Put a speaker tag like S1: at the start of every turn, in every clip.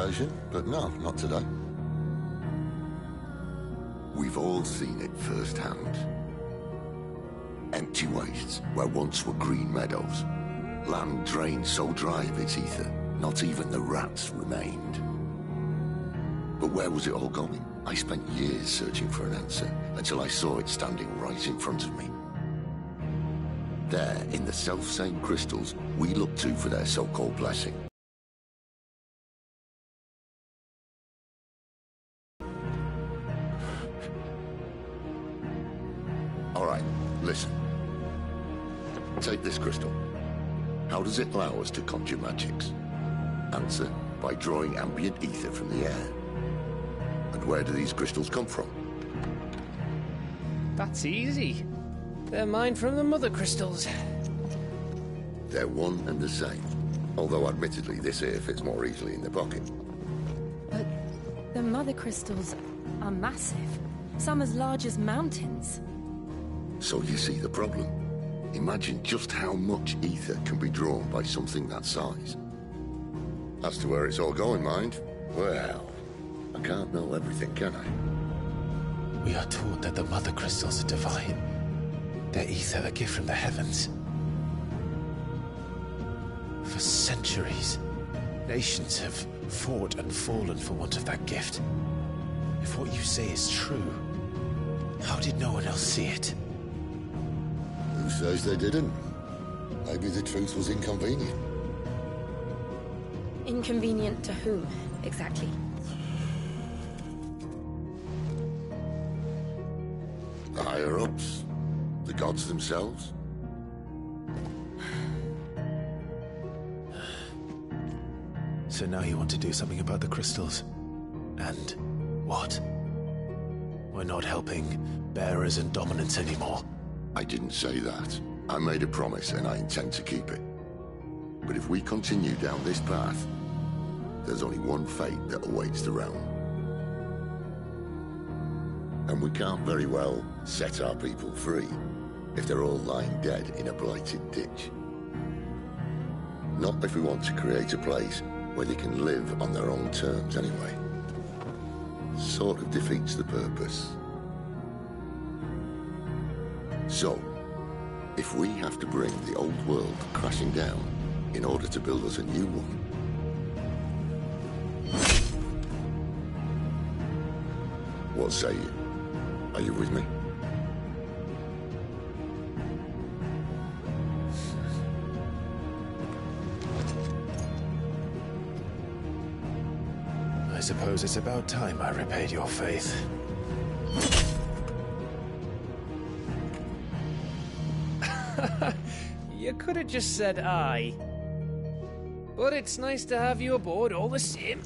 S1: occasion, but no, not today. We've all seen it firsthand. Empty wastes where once were green meadows. Land drained so dry of its ether, not even the rats remained. But where was it all going? I spent years searching for an answer, until I saw it standing right in front of me. There, in the self-same crystals we look to for their so-called blessing. Alright, listen. Take this crystal. How does it allow us to conjure magics? Answer, by drawing ambient ether from the air. And where do these crystals come from?
S2: That's easy. They're mined from the mother crystals.
S1: They're one and the same. Although admittedly this here fits more easily in the pocket.
S3: But the mother crystals are massive. Some as large as mountains.
S1: So you see the problem. Imagine just how much ether can be drawn by something that size. As to where it's all going, mind? Well, I can't know everything, can I?
S4: We are taught that the mother crystals are divine. Their ether a gift from the heavens. For centuries, nations have fought and fallen for want of that gift. If what you say is true, how did no one else see it?
S1: Who says they didn't? Maybe the truth was inconvenient.
S3: Inconvenient to whom, exactly?
S1: The higher-ups? The gods themselves?
S4: So now you want to do something about the crystals? And what? We're not helping bearers and dominants anymore.
S1: I didn't say that. I made a promise and I intend to keep it. But if we continue down this path, there's only one fate that awaits the realm. And we can't very well set our people free if they're all lying dead in a blighted ditch. Not if we want to create a place where they can live on their own terms anyway. Sort of defeats the purpose. So, if we have to bring the old world crashing down in order to build us a new one, what say you? Are you with me?
S4: I suppose it's about time I repaid your faith.
S2: You could have just said aye. But it's nice to have you aboard all the same.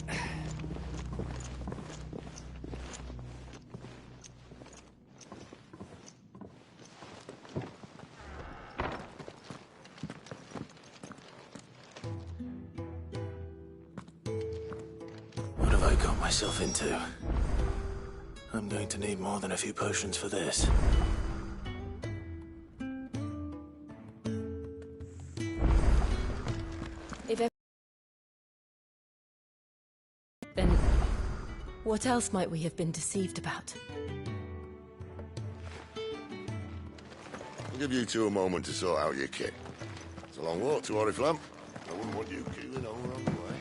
S4: What have I got myself into? I'm going to need more than a few potions for this.
S3: Then what else might we have been deceived about?
S1: I'll give you two a moment to sort out your kit. It's a long walk to Oriflamme. I wouldn't want you queuing over on the way.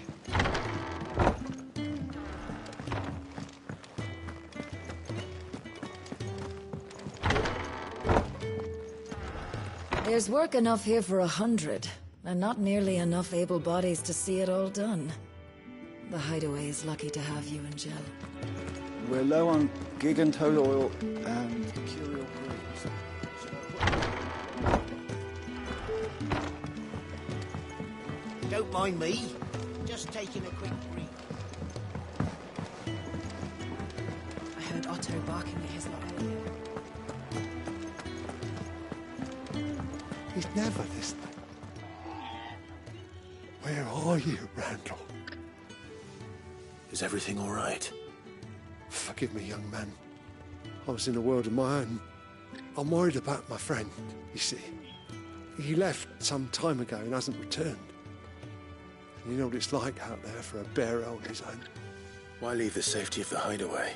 S5: There's work enough here for 100, and not nearly enough able bodies to see it all done. The Hideaway is lucky to have you and Jill.
S6: We're low on gigantole oil and curial grapes.
S7: Don't mind me. Just taking a quick breathe.
S3: I heard Otto barking at his lot earlier.
S8: He's never listening. Where are you, Randall?
S4: Is everything all right?
S8: Forgive me, young man. I was in a world of my own. I'm worried about my friend, you see. He left some time ago and hasn't returned. You know what it's like out there for a bear on his own.
S4: Why leave the safety of the hideaway?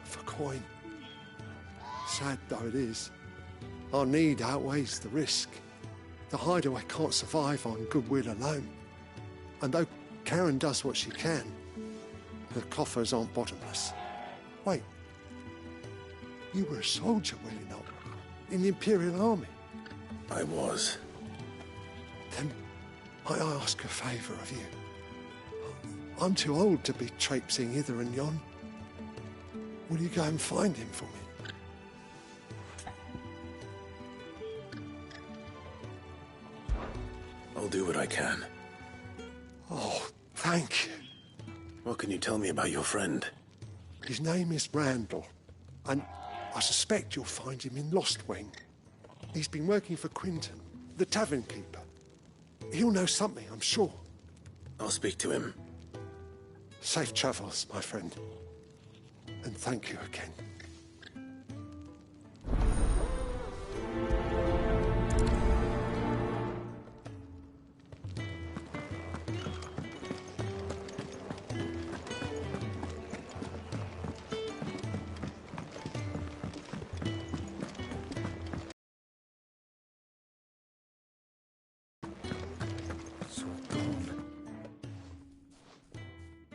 S8: For coin. Sad though it is, our need outweighs the risk. The hideaway can't survive on goodwill alone. And though Karen does what she can, her coffers aren't bottomless. Wait, you were a soldier, were you not? In the Imperial Army?
S4: I was.
S8: Then might I ask a favour of you? I'm too old to be traipsing hither and yon. Will you go and find him for me?
S4: I'll do what I can.
S8: Oh, thank you.
S4: What can you tell me about your friend?
S8: His name is Randall, and I suspect you'll find him in Lost Wing. He's been working for Quinton, the tavern keeper. He'll know something, I'm sure.
S4: I'll speak to him.
S8: Safe travels, my friend. And thank you again.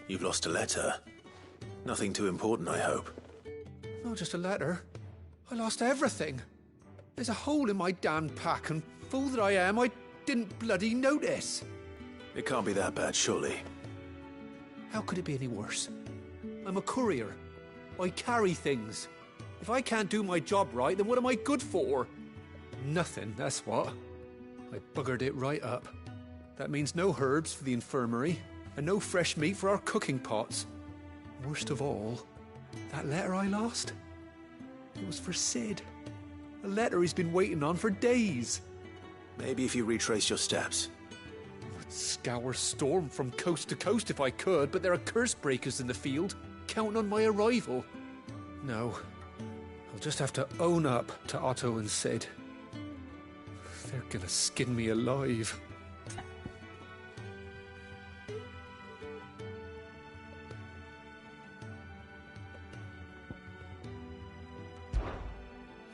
S4: You've lost a letter. Nothing too important, I hope.
S9: Not just a letter. I lost everything. There's a hole in my damn pack, and fool that I am, I didn't bloody notice.
S4: It can't be that bad, surely.
S9: How could it be any worse? I'm a courier. I carry things. If I can't do my job right, then what am I good for? Nothing, that's what. I buggered it right up. That means no herbs for the infirmary, and no fresh meat for our cooking pots. Worst of all, that letter I lost, it was for Sid. A letter he's been waiting on for days.
S4: Maybe if you retrace your steps.
S9: I'd scour Storm from coast to coast if I could, but there are curse breakers in the field, counting on my arrival. No, I'll just have to own up to Otto and Sid. They're gonna skin me alive.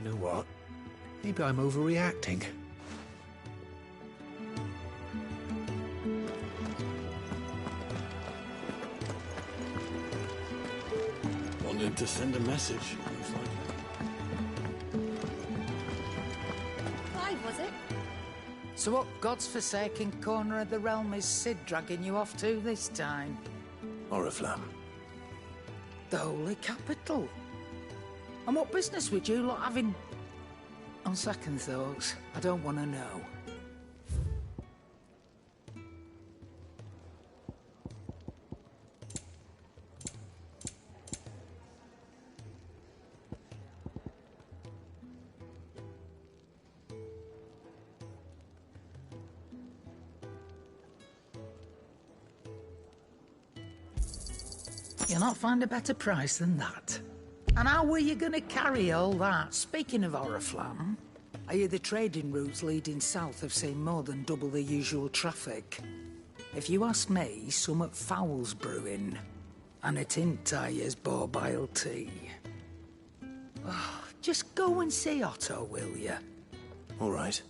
S9: You know what? Maybe I'm overreacting.
S10: Wanted to send a message.
S11: Clive, was it? So what God's forsaken corner of the realm is Sid dragging you off to this time?
S4: Oriflamme.
S11: The Holy Capital. And what business would you lot having? On second thoughts, I don't want to know. You'll not find a better price than that. And how were you going to carry all that? Speaking of Oriflamme, I hear the trading routes leading south have seen more than double the usual traffic. If you ask me, summat foul's brewing. And it ain't Tyre's borbile tea. Oh, just go and see Otto, will you?
S4: All right.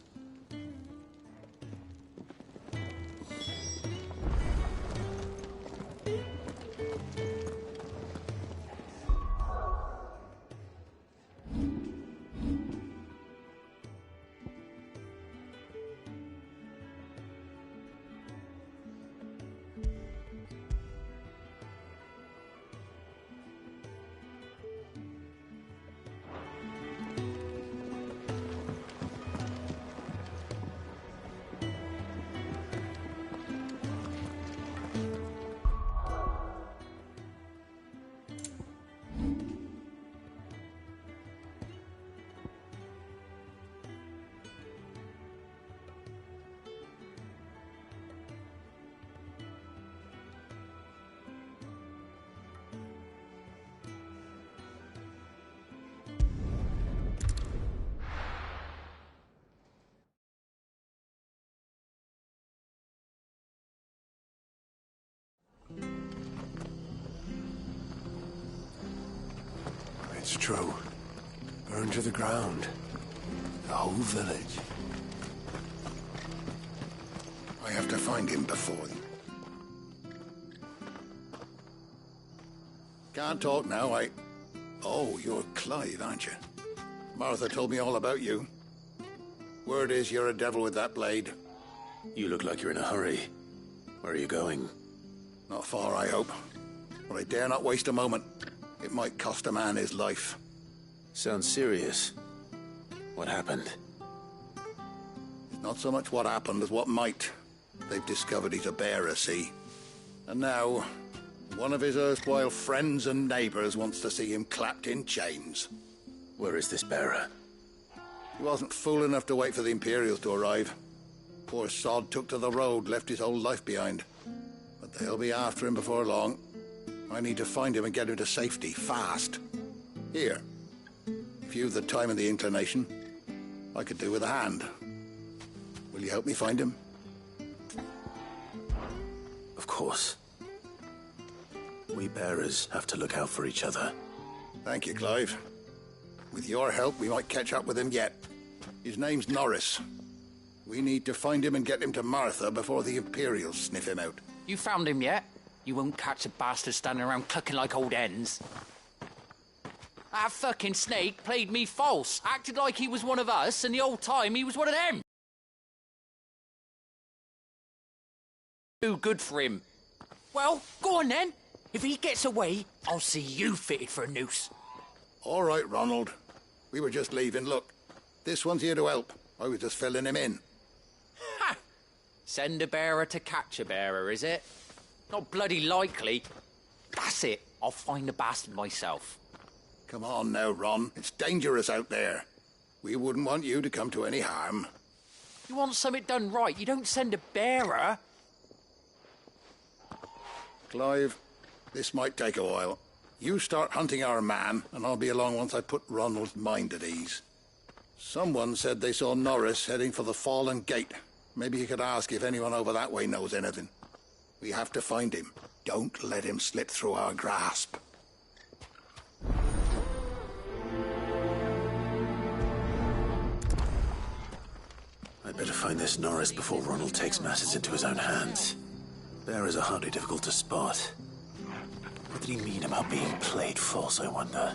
S8: It's true. Burned to the ground. The whole village.
S1: I have to find him before... Can't talk now, Oh, you're Clive, aren't you? Martha told me all about you. Word is you're a devil with that blade.
S4: You look like you're in a hurry. Where are you going?
S1: Not far, I hope. But I dare not waste a moment. It might cost a man his life.
S4: Sounds serious. What happened?
S1: It's not so much what happened as what might. They've discovered he's a bearer, see? And now, one of his erstwhile friends and neighbors wants to see him clapped in chains.
S4: Where is this bearer?
S1: He wasn't fool enough to wait for the Imperials to arrive. Poor sod took to the road, left his whole life behind. But they'll be after him before long. I need to find him and get him to safety, fast. Here. If you've the time and the inclination, I could do with a hand. Will you help me find him?
S4: Of course. We bearers have to look out for each other.
S1: Thank you, Clive. With your help, we might catch up with him yet. His name's Norris. We need to find him and get him to Martha before the Imperials sniff him out.
S12: You found him yet? You won't catch a bastard standing around clucking like old hens. That fucking snake played me false, acted like he was one of us, and the whole time he was one of them. Too good for him. Well, go on then. If he gets away, I'll see you fitted for a noose.
S1: All right, Ronald. We were just leaving. Look, this one's here to help. I was just filling him in.
S12: Ha! Send a bearer to catch a bearer, is it? Not bloody likely. That's it. I'll find the bastard myself.
S1: Come on now, Ron. It's dangerous out there. We wouldn't want you to come to any harm.
S12: You want something done right, you don't send a bearer.
S1: Clive, this might take a while. You start hunting our man, and I'll be along once I put Ronald's mind at ease. Someone said they saw Norris heading for the Fallen Gate. Maybe you could ask if anyone over that way knows anything. We have to find him. Don't let him slip through our grasp.
S4: I'd better find this Norris before Ronald takes matters into his own hands. Bearers are hardly difficult to spot. What did he mean about being played false, I wonder?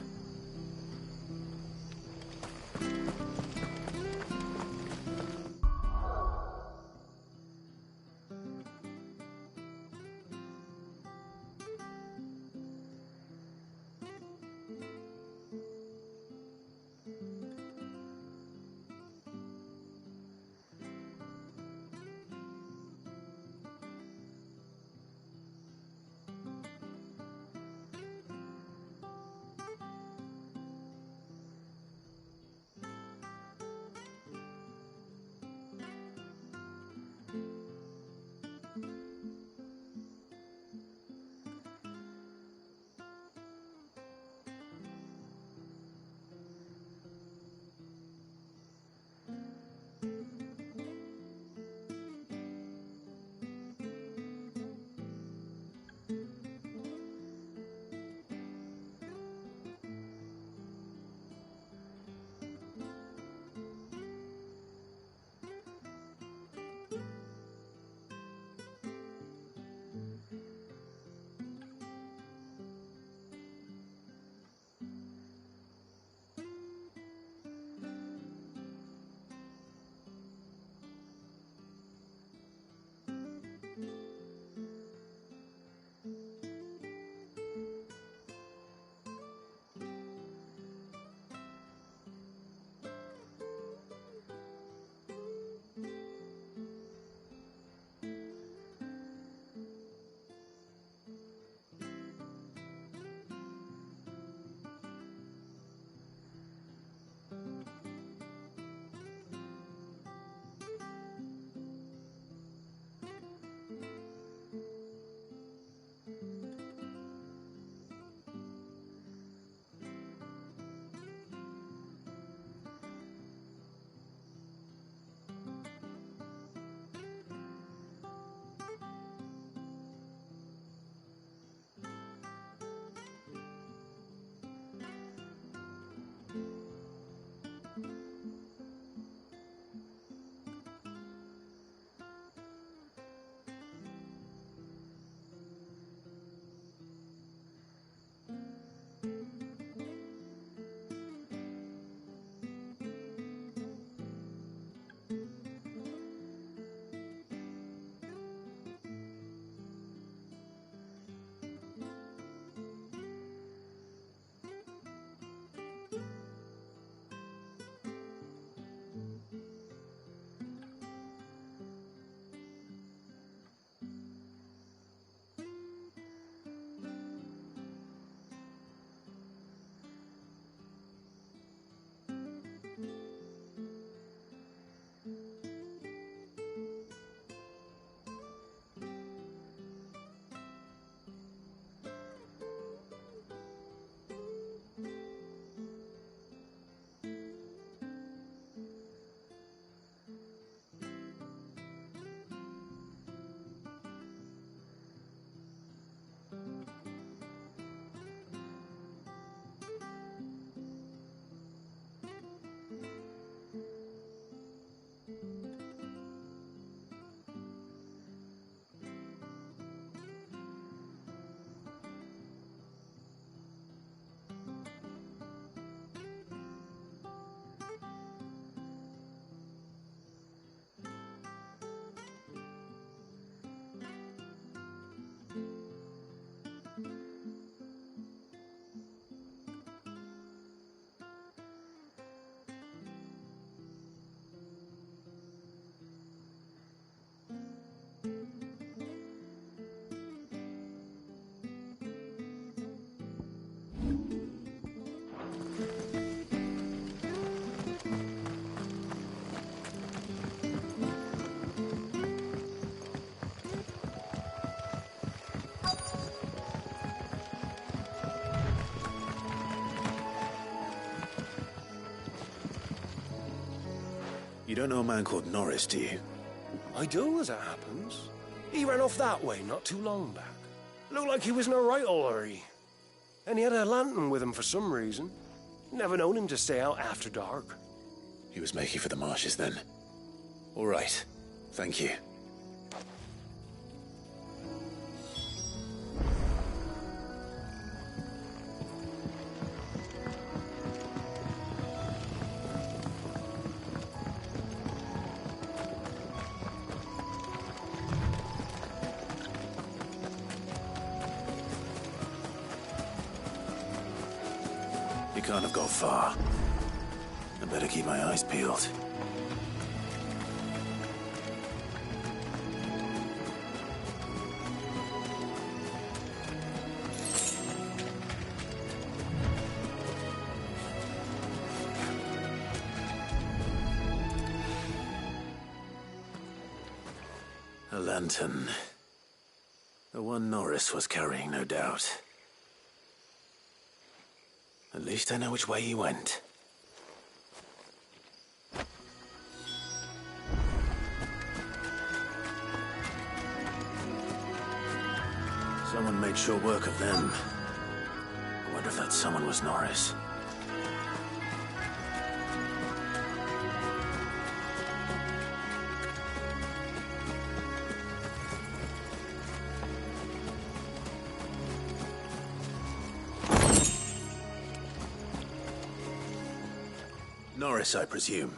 S4: You don't know a man called Norris, do you?
S13: I do, as it happens. He ran off that way not too long back. Looked like he was in a right old hurry. And he had a lantern with him for some reason. Never known him to stay out after dark.
S4: He was making for the marshes then. All right. Thank you. You can't have got far. I better keep my eyes peeled. A lantern. The one Norris was carrying, no doubt. At least I know which way he went. Someone made short work of them. I wonder if that someone was Norris. Norris, I presume.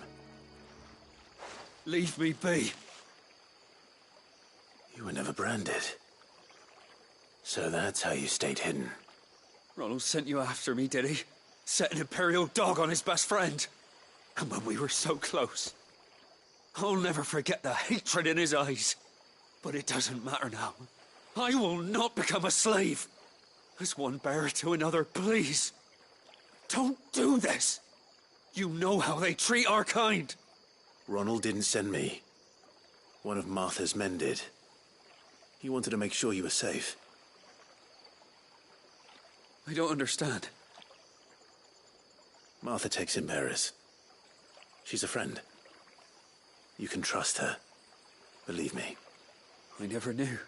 S9: Leave me be.
S4: You were never branded. So that's how you stayed hidden.
S9: Ronald sent you after me, did he? Set an Imperial dog on his best friend. And when we were so close. I'll never forget the hatred in his eyes. But it doesn't matter now. I will not become a slave. As one bearer to another, please. Don't do this. You know how they treat our kind.
S4: Ronald didn't send me. One of Martha's men did. He wanted to make sure you were safe.
S9: I don't understand.
S4: Martha takes in bearers. She's a friend. You can trust her. Believe me.
S9: I never knew.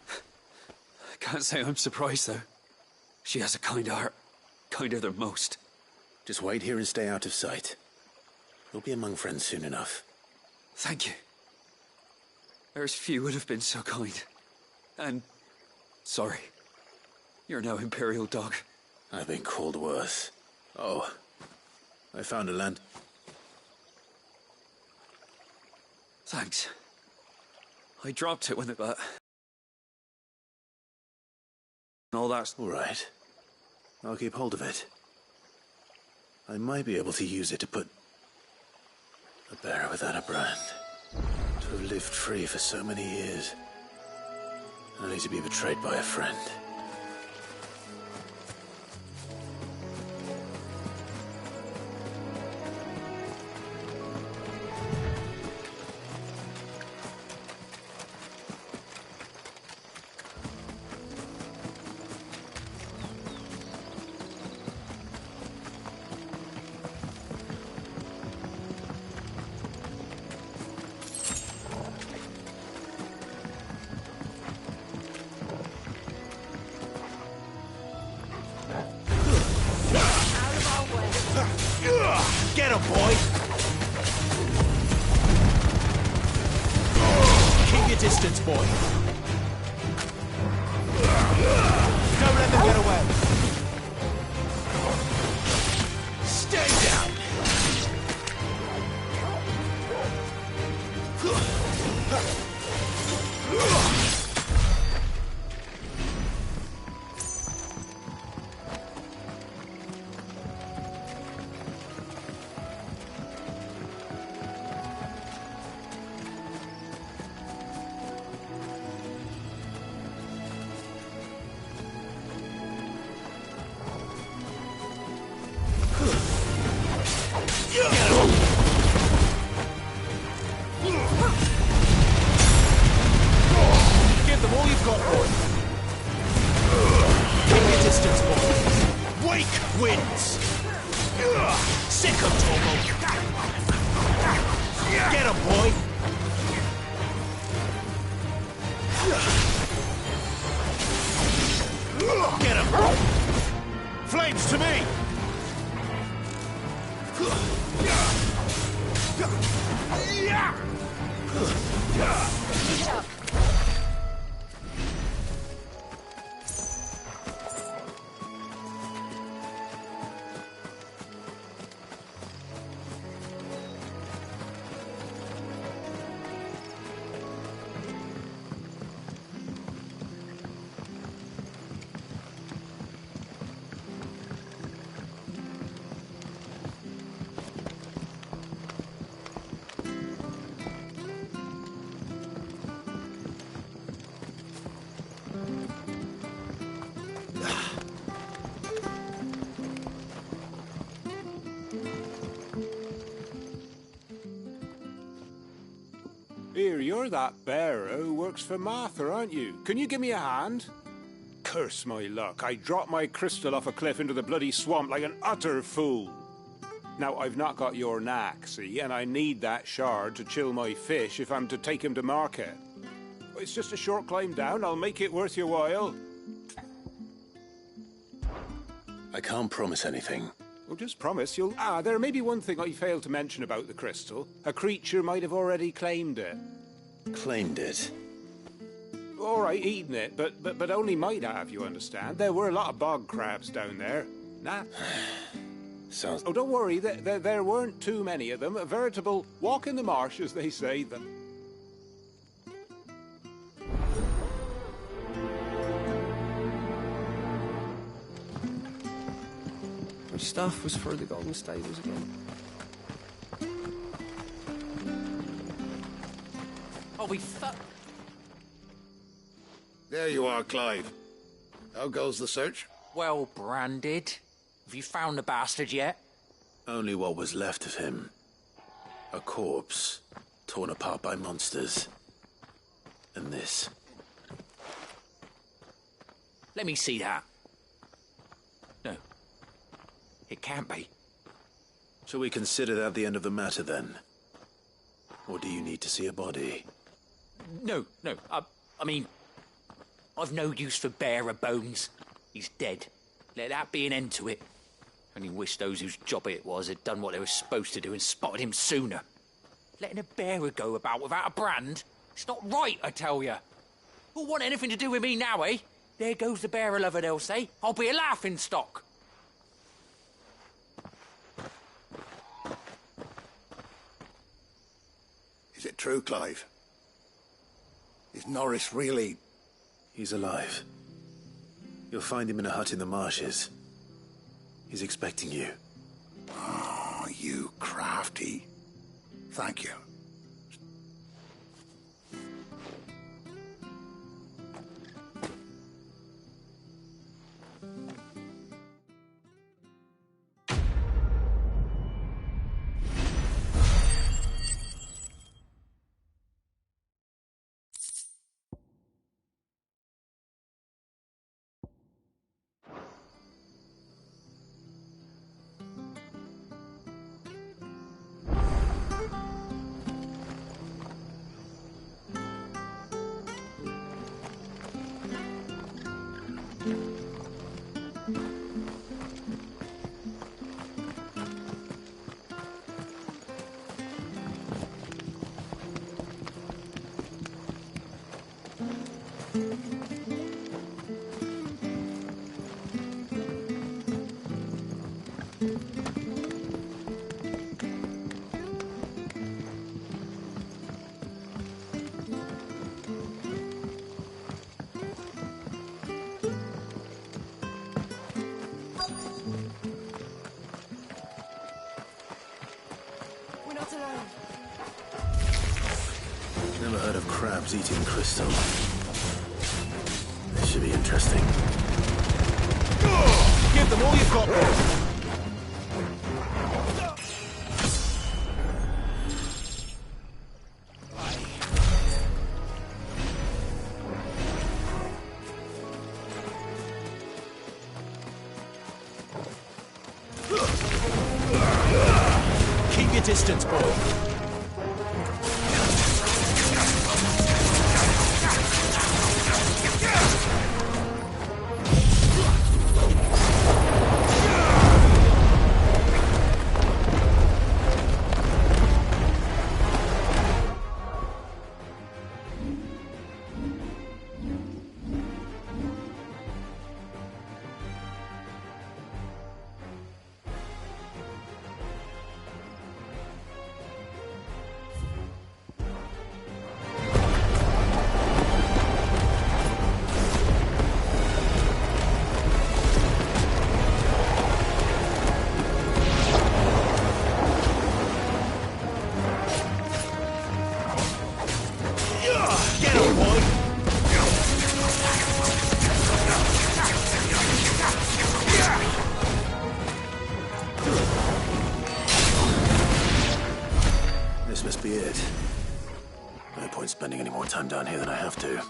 S9: I can't say I'm surprised, though. She has a kind heart. Kinder than most.
S4: Just wait here and stay out of sight. You'll be among friends soon enough.
S9: Thank you. There's few would have been so kind. And... sorry. You're no Imperial dog.
S4: I've been called worse. Oh. I found a land...
S9: Thanks. I dropped it when the... all that's...
S4: All right. I'll keep hold of it. I might be able to use it to put... a bearer without a brand. To have lived free for so many years. Only to be betrayed by a friend.
S7: Get him, boy! Keep your distance, boy. Don't let them get away. Stay down! Give them all you've got, boy. Keep your distance, boy. Wake wins. Sick of Torgal.
S13: Get him, boy! Get him! Flames to me!
S14: Here, you're that bearer who works for Martha, aren't you? Can you give me a hand? Curse my luck. I dropped my crystal off a cliff into the bloody swamp like an utter fool. Now, I've not got your knack, see, and I need that shard to chill my fish if I'm to take him to market. It's just a short climb down. I'll make it worth your while.
S4: I can't promise anything.
S14: Well, just promise you'll... there may be one thing I failed to mention about the crystal. A creature might have already claimed it.
S4: Claimed it?
S14: All right, eaten it, but only might have, you understand. There were a lot of bog crabs down there. Nah.
S4: Sounds...
S14: Oh, don't worry, there weren't too many of them. A veritable walk in the marsh, as they say.
S13: Which staff was for the Golden Stables again?
S12: Oh, we fuck.
S15: There you are, Clive. How goes the search?
S12: Well branded. Have you found the bastard yet?
S4: Only what was left of him. A corpse, torn apart by monsters. And this.
S12: Let me see that. No. It can't be.
S4: Shall we consider that the end of the matter, then? Or do you need to see a body?
S12: No. I mean, I've no use for bearer bones. He's dead. Let that be an end to it. Only wish those whose job it was had done what they were supposed to do and spotted him sooner. Letting a bearer go about without a brand? It's not right, I tell you. Who'll want anything to do with me now, eh? There goes the bearer lover, they'll say. I'll be a laughing stock.
S15: Is it true, Clive? Is Norris really...
S4: He's alive. You'll find him in a hut in the marshes. He's expecting you.
S15: Oh, you crafty. Thank you.
S4: Never heard of crabs eating crystal. This should be interesting.
S13: Give them all you've got, boys. Keep your distance, boy.
S4: around here than I have to.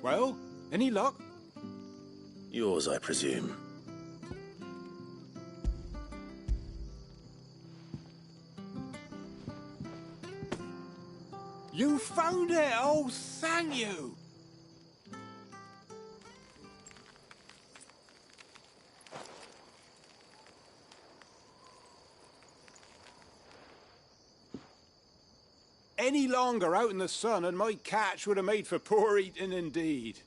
S14: Well, any luck?
S4: Yours, I presume.
S14: You found it! Oh, thank you! Any longer out in the sun and my catch would have made for poor eating indeed.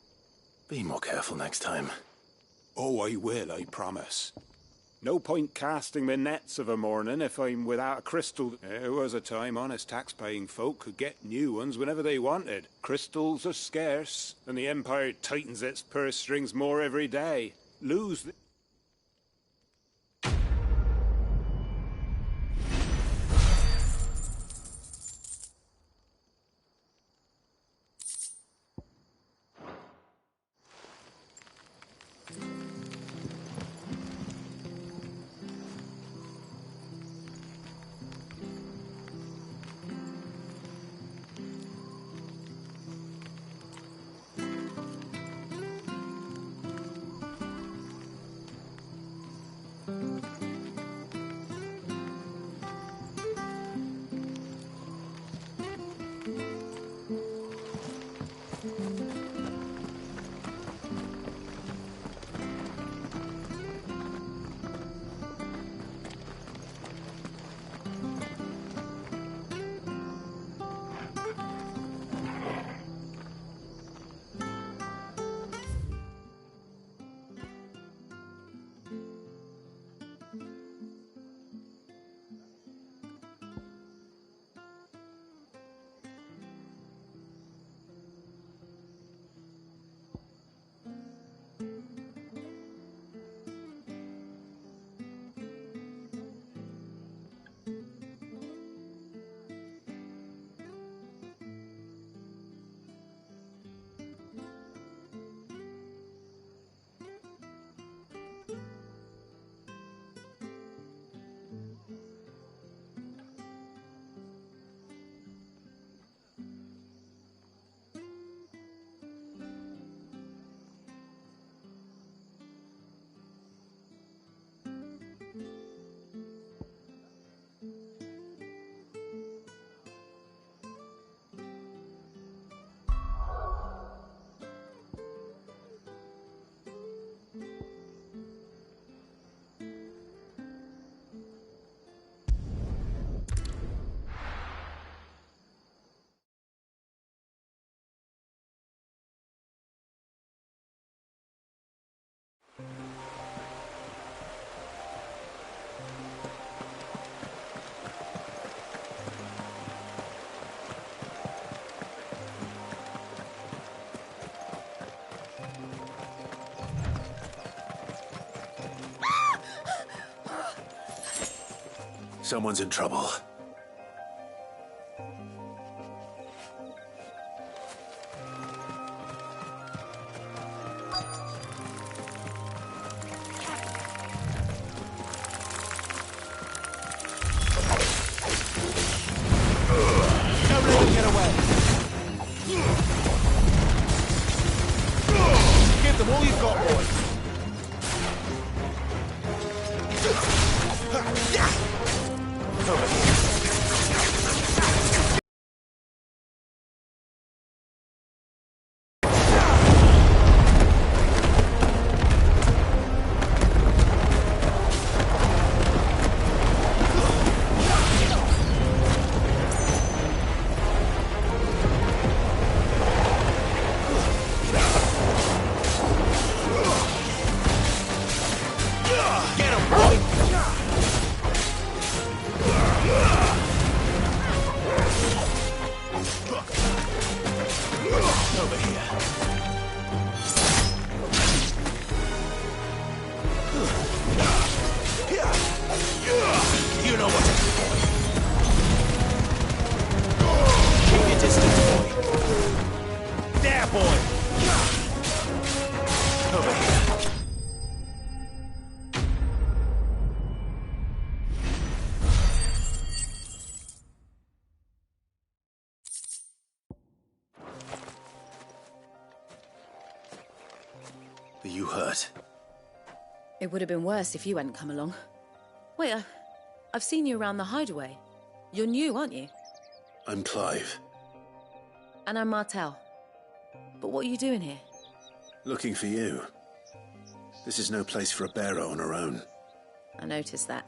S4: Be more careful next time.
S14: Oh, I will, I promise. No point casting my nets of a morning if I'm without a crystal. There was a time honest tax-paying folk could get new ones whenever they wanted. Crystals are scarce, and the Empire tightens its purse strings more every day. Lose the...
S4: Someone's in trouble.
S16: Don't let him get away. Give them all you've got, boys. Over here. Get him, boy!
S4: Are you hurt?
S3: It would have been worse if you hadn't come along. Wait, I've seen you around the hideaway. You're new, aren't you?
S4: I'm Clive.
S3: And I'm Martel. But what are you doing here?
S4: Looking for you. This is no place for a bearer on her own.
S3: I noticed that.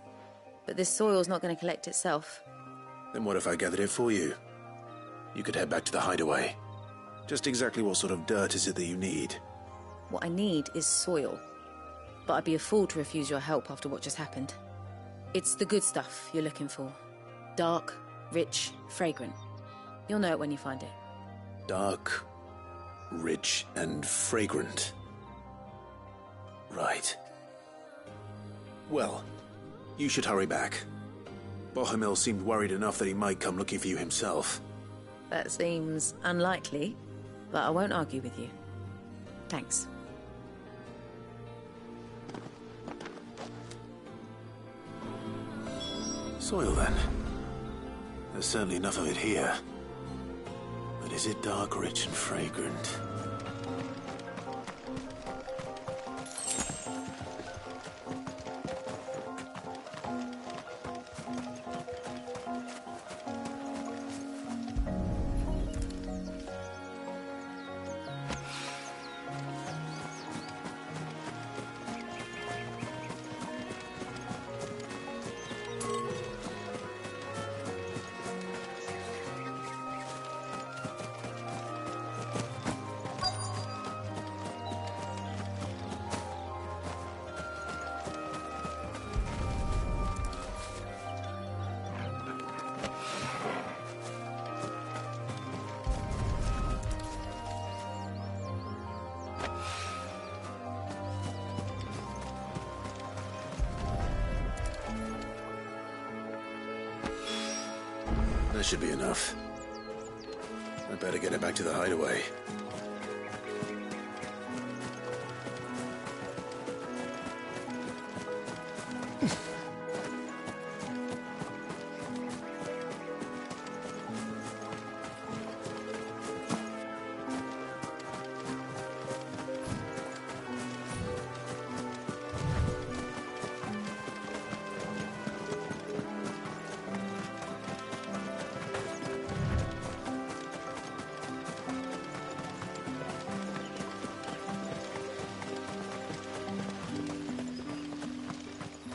S3: But this soil's not going to collect itself.
S4: Then what if I gathered it for you? You could head back to the hideaway. Just exactly what sort of dirt is it that you need?
S3: What I need is soil. But I'd be a fool to refuse your help after what just happened. It's the good stuff you're looking for. Dark, rich, fragrant. You'll know it when you find it.
S4: Dark, rich, and fragrant. Right. Well, you should hurry back. Bohemil seemed worried enough that he might come looking for you himself.
S3: That seems unlikely, but I won't argue with you. Thanks.
S4: Soil, then. There's certainly enough of it here. But is it dark, rich, and fragrant? That should be enough. I better get it back to the hideaway.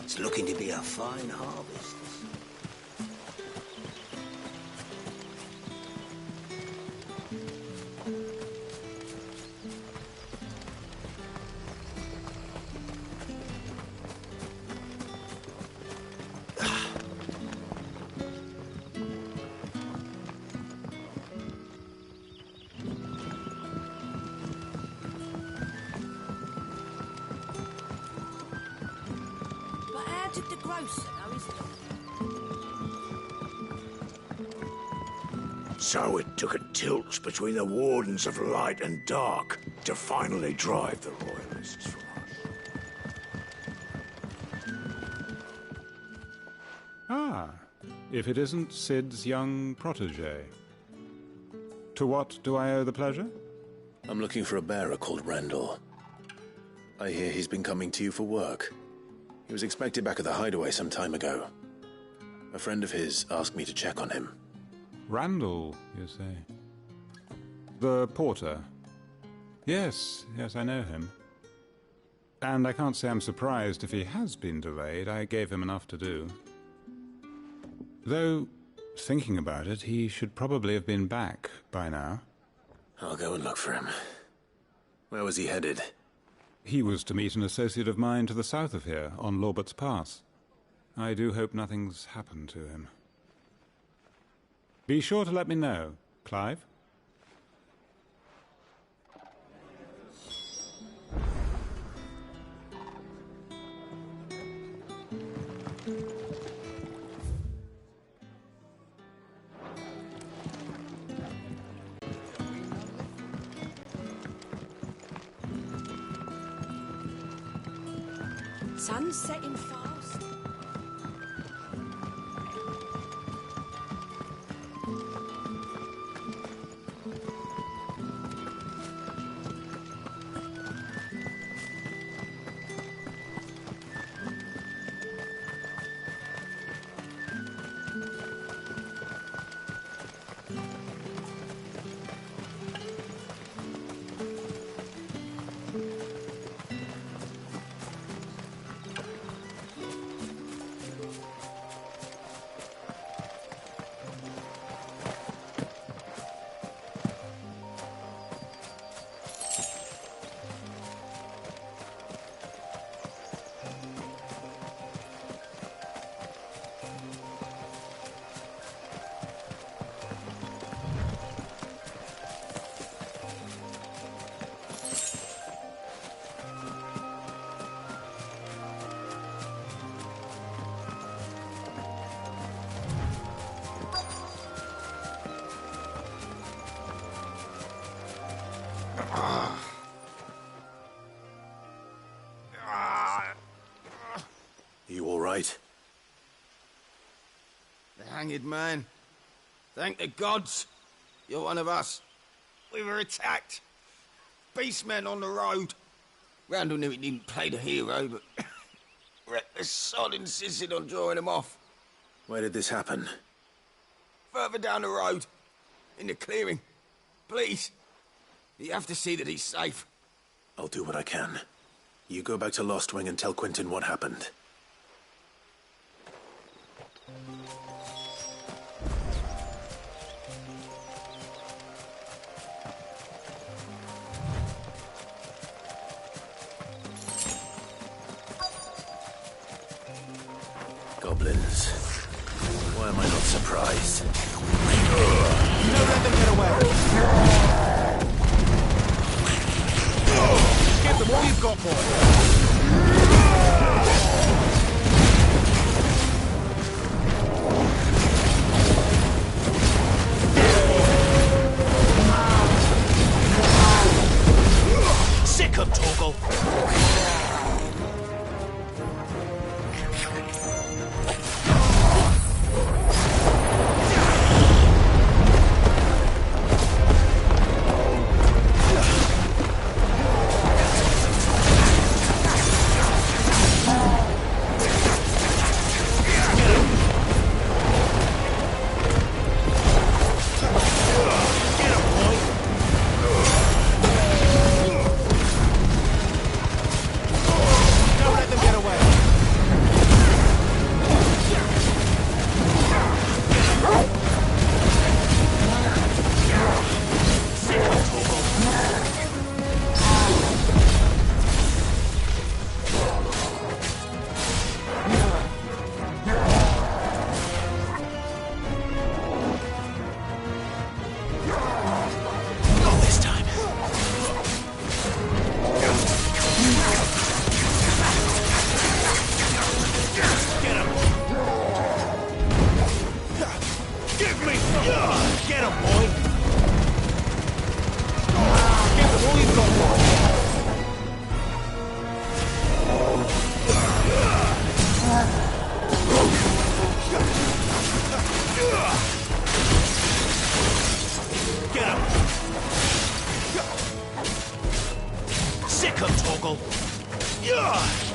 S7: It's looking to be a fine harvest. Did the grocer know his
S15: So it took a tilt between the Wardens of Light and Dark to finally drive the Royalists from us.
S14: Ah, if it isn't Sid's young protege. To what do I owe the pleasure?
S4: I'm looking for a bearer called Randall. I hear he's been coming to you for work. He was expected back at the hideaway some time ago. A friend of his asked me to check on him.
S14: Randall, you say? The porter? Yes, I know him. And I can't say I'm surprised if he has been delayed. I gave him enough to do. Though, thinking about it, he should probably have been back by now.
S4: I'll go and look for him. Where was he headed?
S14: He was to meet an associate of mine to the south of here, on Lorbert's Pass. I do hope nothing's happened to him. Be sure to let me know, Clive.
S3: Sun's setting fast.
S4: You all right?
S17: The hanged man. Thank the gods. You're one of us. We were attacked. Beastmen on the road. Randall knew he didn't play the hero, but reckless sod insisted on drawing him off.
S4: Where did this happen?
S17: Further down the road. In the clearing. Please. You have to see that he's safe.
S4: I'll do what I can. You go back to Lost Wing and tell Quentin what happened. Goblins. Why am I not surprised?
S16: Don't let them get away. Give them all you've got, boy.
S7: Sick of Torgal.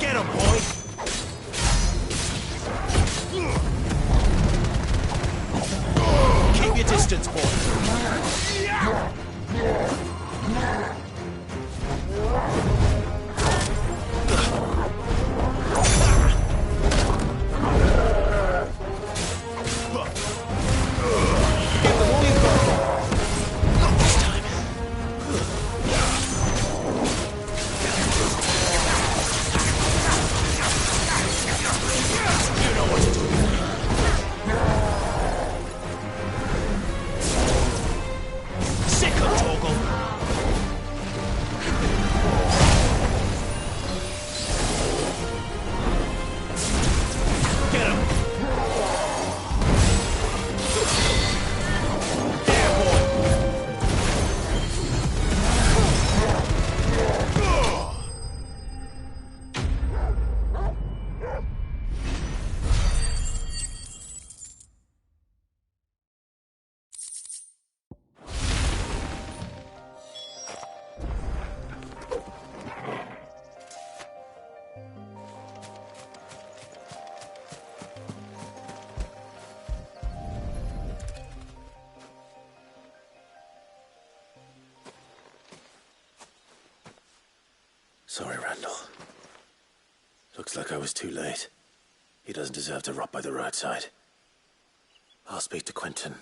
S7: Get him, boy! Keep your distance, boy.
S4: Sorry, Randall. Looks like I was too late. He doesn't deserve to rot by the roadside. I'll speak to Quentin.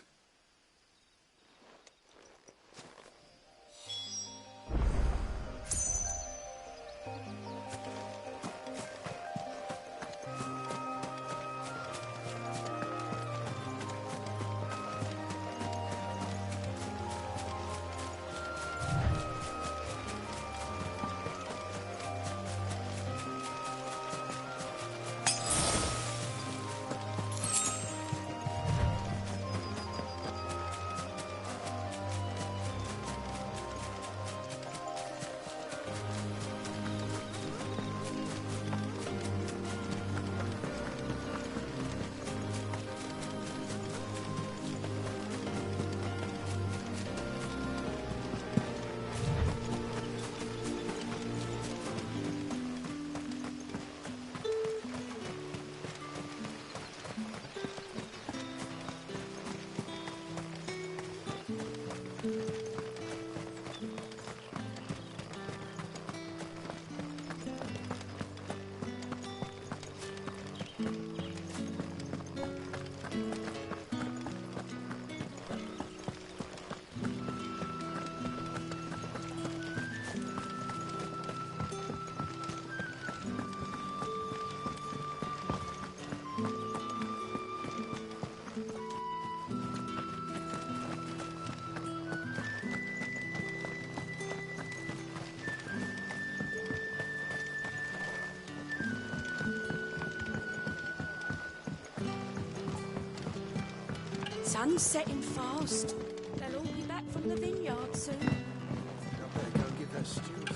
S18: sun's setting fast. They'll all be back from the vineyard soon.
S4: I better go give that steward.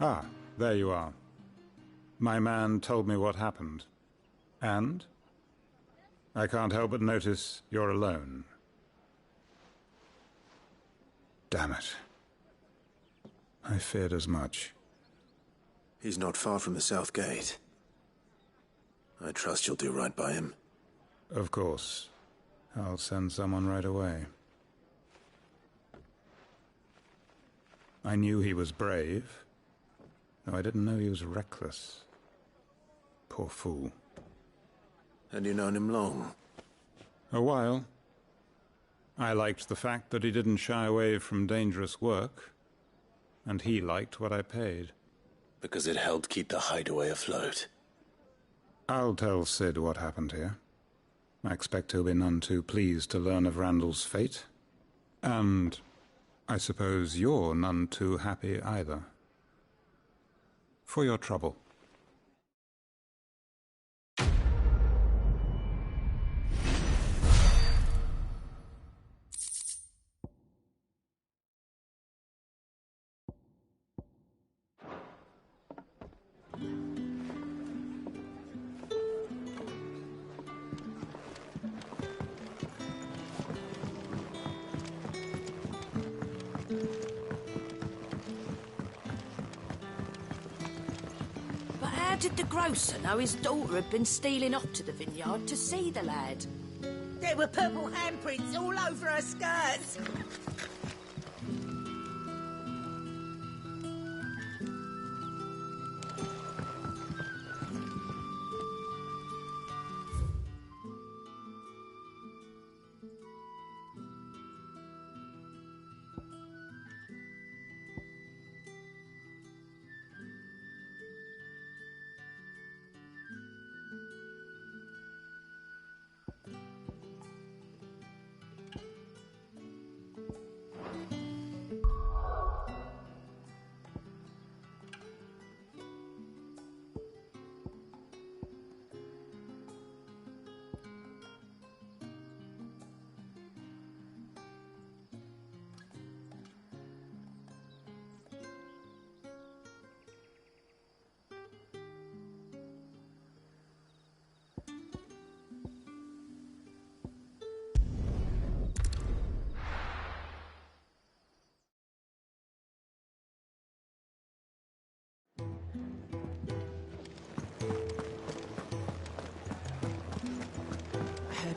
S19: Ah, there you are. My man told me what happened. And? I can't help but notice you're alone. Damn it. I feared as much.
S4: He's not far from the south gate. I trust you'll do right by him.
S19: Of course. I'll send someone right away. I knew he was brave, though I didn't know he was reckless. Poor fool.
S4: And you known him long?
S19: A while. I liked the fact that he didn't shy away from dangerous work, and he liked what I paid.
S4: Because it helped keep the hideaway afloat.
S19: I'll tell Sid what happened here. I expect he'll be none too pleased to learn of Randall's fate. And I suppose you're none too happy either. For your trouble.
S18: How did the grocer know his daughter had been stealing off to the vineyard to see the lad?
S11: There were purple handprints all over her skirts.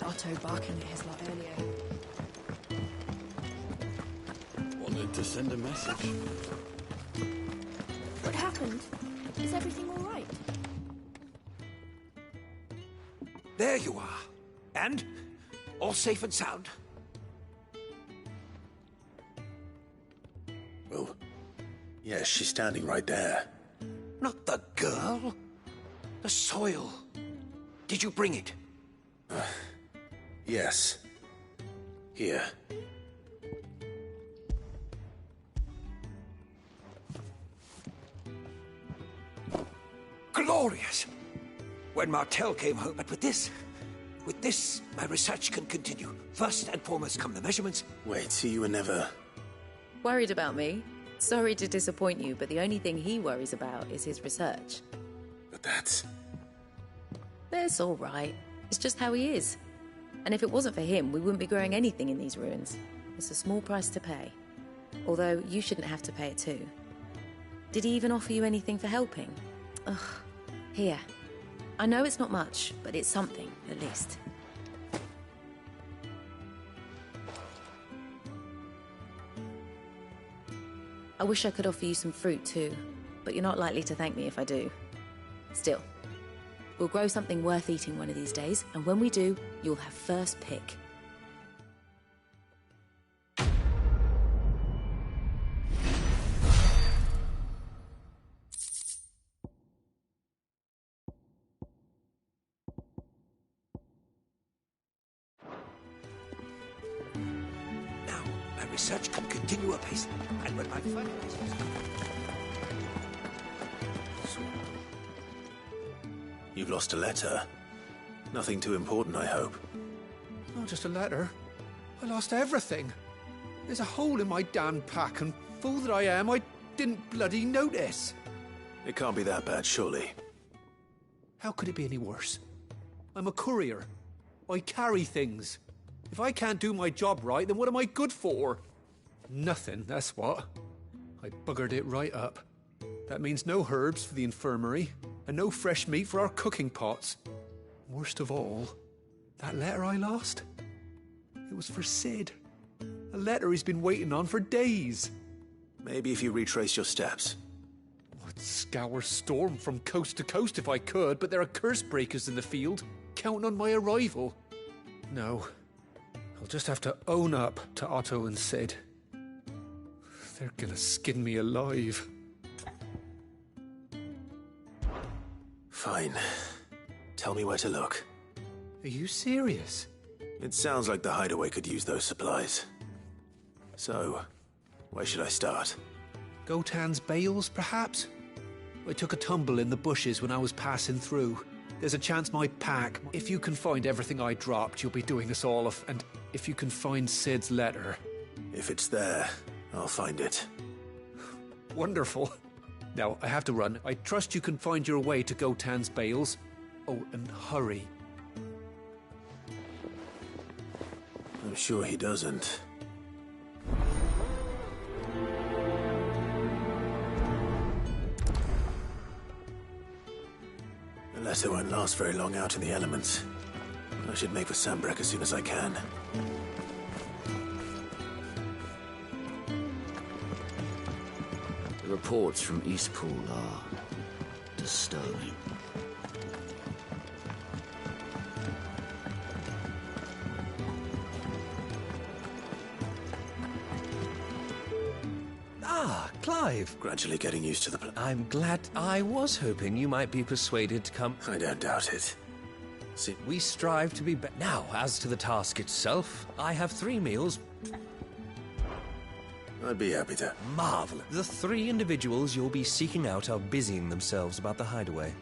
S5: Otto barking at his lot earlier.
S10: Wanted to send a message.
S18: What happened? Is everything all right?
S20: There you are. And? All safe and sound?
S4: Well, yes, she's standing right there.
S20: Not the girl. The soil. Did you bring it?
S4: Yes. Here.
S20: Glorious! When Martel came home, but with this, my research can continue. First and foremost come the measurements.
S4: Wait, so you were never...
S3: Worried about me? Sorry to disappoint you, but the only thing he worries about is his research.
S4: But that's
S3: all right. It's just how he is. And if it wasn't for him, we wouldn't be growing anything in these ruins. It's a small price to pay. Although, you shouldn't have to pay it too. Did he even offer you anything for helping? Ugh. Here. I know it's not much, but it's something, at least. I wish I could offer you some fruit too, but you're not likely to thank me if I do. Still. We'll grow something worth eating one of these days, and when we do, you'll have first pick.
S20: Now, my research can continue apace, and when my fertilizers come...
S4: You've lost a letter. Nothing too important, I hope.
S9: Not just a letter. I lost everything. There's a hole in my damn pack, and fool that I am, I didn't bloody notice.
S4: It can't be that bad, surely.
S9: How could it be any worse? I'm a courier. I carry things. If I can't do my job right, then what am I good for? Nothing, that's what. I buggered it right up. That means no herbs for the infirmary, and no fresh meat for our cooking pots. Worst of all, that letter I lost? It was for Sid. A letter he's been waiting on for days.
S4: Maybe if you retrace your steps.
S9: I'd scour Storm from coast to coast if I could, but there are curse breakers in the field, counting on my arrival. No, I'll just have to own up to Otto and Sid. They're gonna skin me alive.
S4: Fine. Tell me where to look.
S9: Are you serious?
S4: It sounds like the hideaway could use those supplies. So, where should I start?
S9: Gotan's bales, perhaps? I took a tumble in the bushes when I was passing through. There's a chance my pack... If you can find everything I dropped, you'll be doing us all of... And if you can find Sid's letter...
S4: If it's there, I'll find it.
S9: Wonderful. Now, I have to run. I trust you can find your way to Gotan's bales. Oh, and hurry.
S4: I'm sure he doesn't. The letter won't last very long out in the elements. I should make for Sambrek as soon as I can.
S21: The reports from Eastpool are disturbing.
S22: Ah, Clive.
S4: Gradually getting used to the plan.
S22: I'm glad. I was hoping you might be persuaded to come.
S4: I don't doubt it.
S22: See, we strive to be Now, as to the task itself, I have 3 meals.
S4: I'd be happy to.
S22: Marvelous. The 3 individuals you'll be seeking out are busying themselves about the hideaway.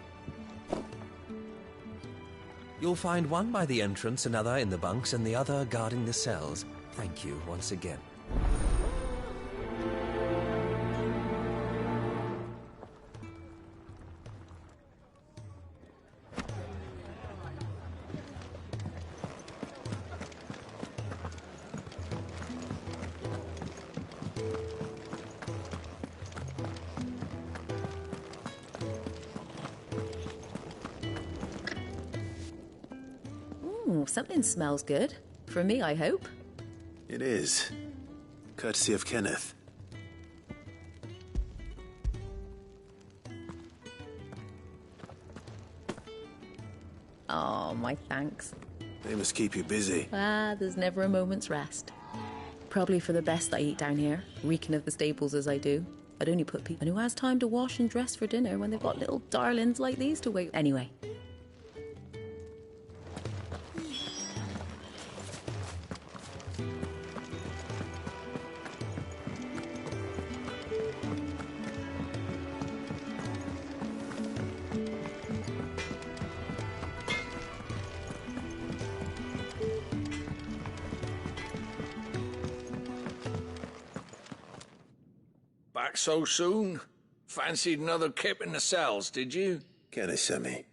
S22: You'll find one by the entrance, another in the bunks, and the other guarding the cells. Thank you once again.
S3: Ooh, something smells good. For me, I hope.
S4: It is. Courtesy of Kenneth.
S3: Oh, my thanks.
S4: They must keep you busy.
S3: Ah, there's never a moment's rest. Probably for the best I eat down here, reeking of the staples as I do. I'd only put people... And who has time to wash and dress for dinner when they've got little darlings like these to wait... Anyway.
S23: Back so soon? Fancied another kip in the cells, did you?
S4: Kenneth sent me.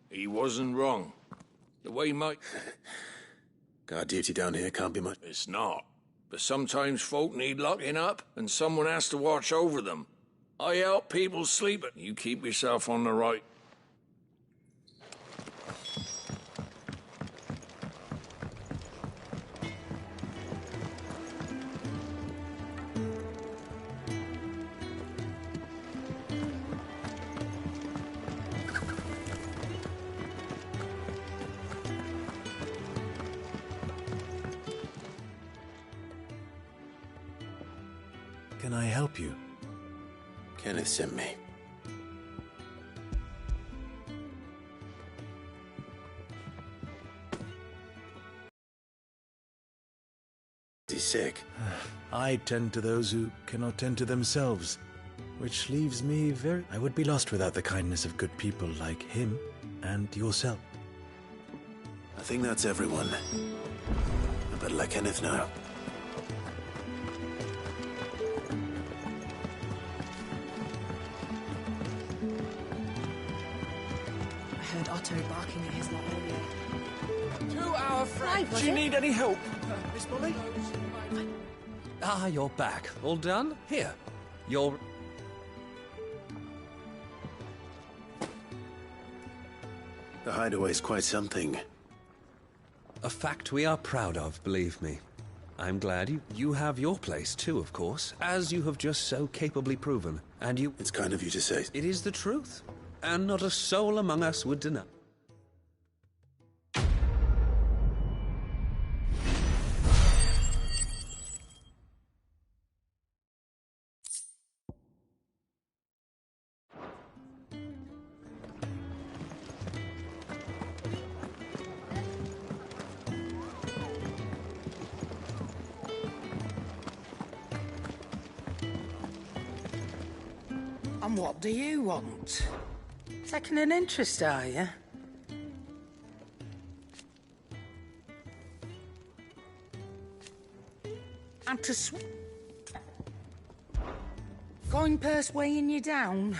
S23: He wasn't wrong. The way my...
S4: Guard duty down here can't be much...
S23: It's not. But sometimes folk need locking up, and someone has to watch over them. I help people sleep, and you keep yourself on the right.
S4: Can I help you? Kenneth sent me. He's sick. I tend to those who cannot tend to themselves, which leaves me very... I would be lost without the kindness of good people like him and yourself. I think that's everyone. I better let Kenneth know.
S3: I heard Otto barking at his lot earlier.
S22: To our friend.
S3: Was
S22: Do you
S3: it?
S22: need any help?
S4: Miss Molly?
S22: Ah, you're back. All done? Here. You're...
S4: The hideaway's quite something.
S22: A fact we are proud of, believe me. I'm glad you have your place too, of course, as you have just so capably proven. And you...
S4: It's kind of you to say.
S22: It is the truth. And not a soul among us would deny.
S11: And what do you want? Taking an interest, are you? And to going purse weighing you down?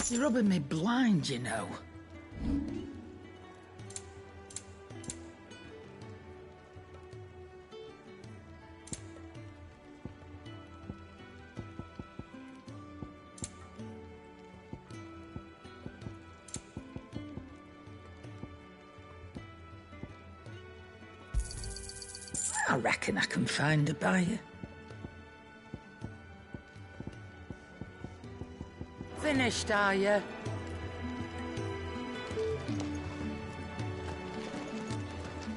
S11: You're rubbing me blind, you know. I reckon I can find a buyer. Finished, are you?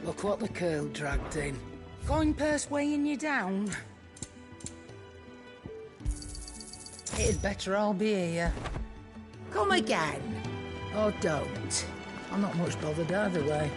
S11: Look what the curl dragged in. Going purse weighing you down? It'd better all be here. Come again. Or don't. I'm not much bothered either way.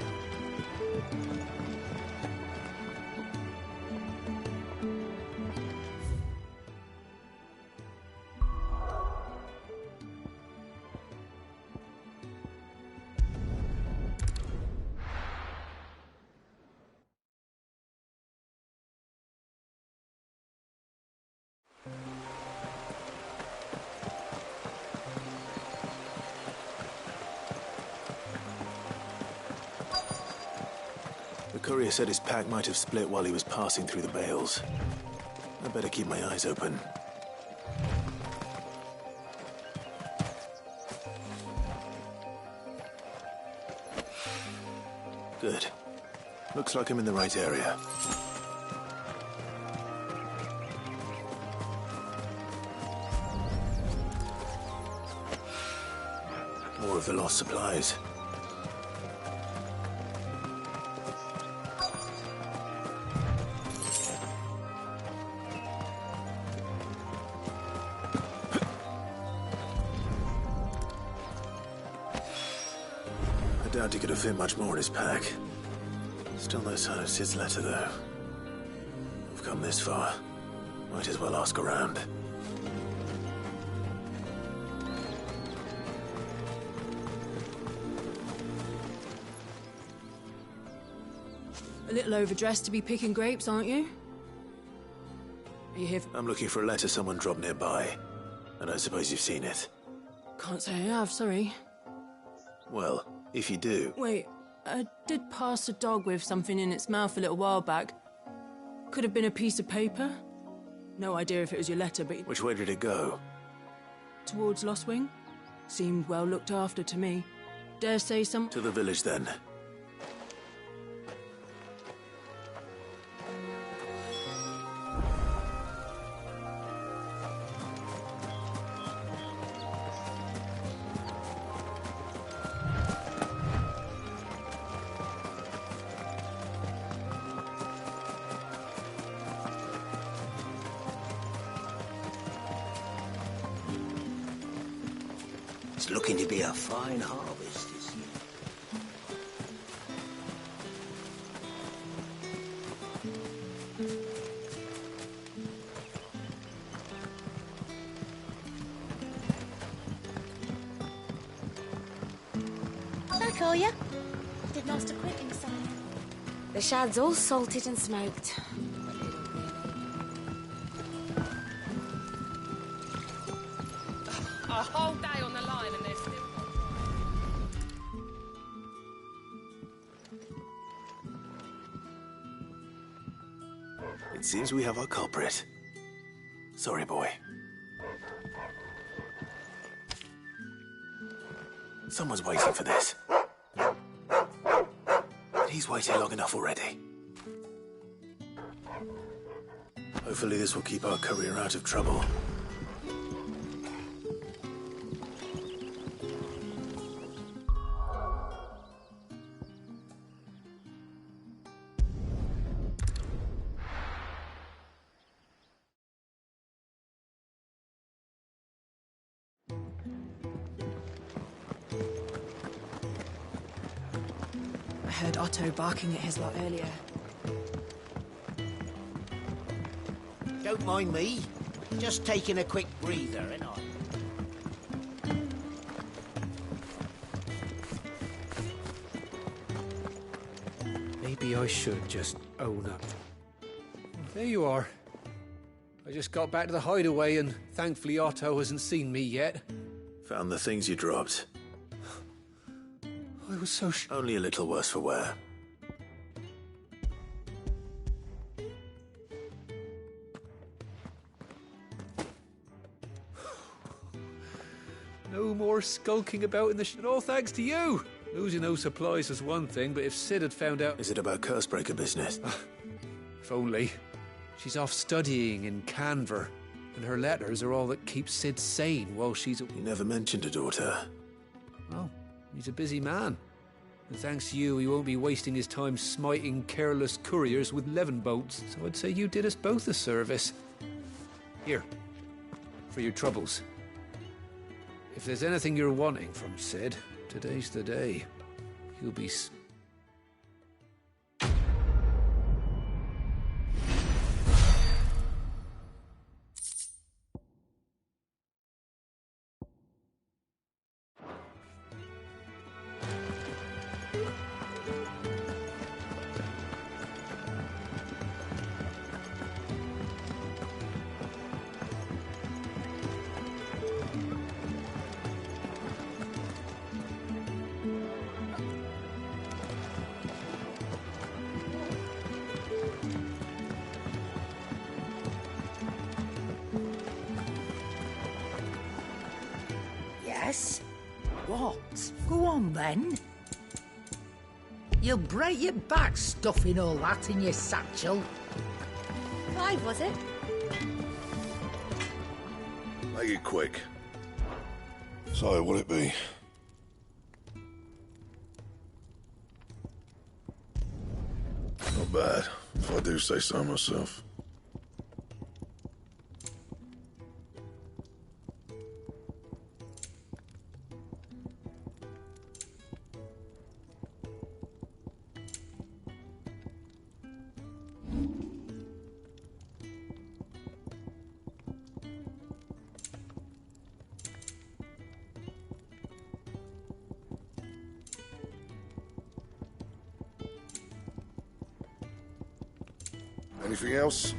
S4: The courier said his pack might have split while he was passing through the bales. I better keep my eyes open. Good. Looks like I'm in the right area. More of the lost supplies. I doubt he could have fit much more in his pack. Still no sign of Sid's letter, though. We've come this far. Might as well ask around.
S2: A little overdressed to be picking grapes, aren't you? Are you here for...
S4: I'm looking for a letter someone dropped nearby. And I suppose you've seen it.
S2: Can't say I have, sorry.
S4: Well, if you do...
S2: Wait, I did pass a dog with something in its mouth a little while back. Could have been a piece of paper. No idea if it was your letter, but...
S4: Which way did it go?
S2: Towards Lost Wing. Seemed well looked after to me. Dare say some...
S4: To the village, then.
S17: It's looking to be a fine harvest this year.
S1: Back, are ya? Did Master Quentin sign it?
S3: The shad's all salted and smoked.
S6: A whole day on the line and they're still
S4: It seems we have our culprit. Sorry, boy. Someone's waiting for this. But he's waited long enough already. Hopefully this will keep our courier out of trouble.
S2: I heard Otto barking at his lot earlier.
S7: Don't mind me. Just taking a quick breather, ain't I?
S9: Maybe I should just own up. There you are. I just got back to the hideaway and thankfully Otto hasn't seen me yet.
S4: Found the things you dropped.
S9: I was so
S4: Only a little worse for wear.
S9: No more skulking about in the all thanks to you. Losing those supplies was one thing, but if Sid had found out...
S4: Is it about Cursebreaker business?
S9: If only. She's off studying in Canver, and her letters are all that keep Sid sane while she's...
S4: You never mentioned a daughter.
S9: Well, he's a busy man. And thanks to you, he won't be wasting his time smiting careless couriers with levin bolts, so I'd say you did us both a service. Here, for your troubles. If there's anything you're wanting from Sid, today's the day. He'll be...
S11: Yes? What? Go on, then. You'll break your back stuffing all that in your satchel.
S1: Clive, was it?
S15: Make it quick. So, will it be? Not bad, if I do say so myself. Anything else?